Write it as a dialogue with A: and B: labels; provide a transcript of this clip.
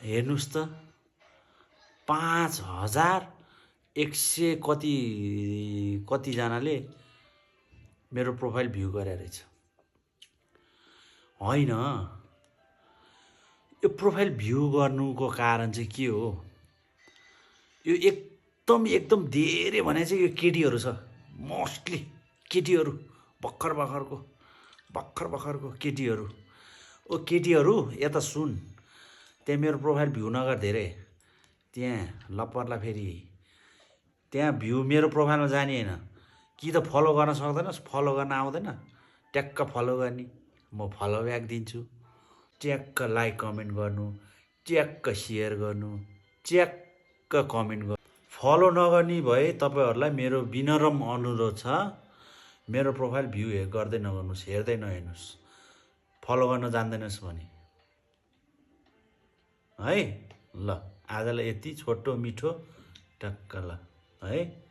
A: हेर्नुस् त 5100 कतिजनाले मेरो प्रोफाइल भ्यू गरे रहेछ। होइन, यो प्रोफाइल भ्यू गर्नुको कारण चाहिँ के हो? यो एकदम धेरै भने चाहिँ यो केटीहरू छ, मोस्टली केटीहरू, भर्खर भर्खरको केटीहरू। ओ केटीहरू यता सुन, त्यहाँ मेरो प्रोफाइल भ्यू नगर धेरै, त्यहाँ लपर्ला फेरि त्यहाँ भ्यू मेरो प्रोफाइलमा जाने होइन कि त फलो गर्न सक्दैनस्, फलो गर्न आउँदैन, ट्याक्क फलो गर्ने, म फलो ब्याक दिन्छु, ट्याक्क लाइक कमेन्ट गर्नु, ट्याक्क सेयर गर्नु, ट्याक्क कमेन्ट गर्नु। फलो नगर्ने भए तपाईँहरूलाई मेरो विनम्र अनुरोध छ, मेरो प्रोफाइल भ्यू गर्दै नगर्नुहोस्, हेर्दै नहेर्नुहोस्, फलो गर्न जान्दैनस् भने है। ल आजलाई यति छोटो मिठो टक्क ल है।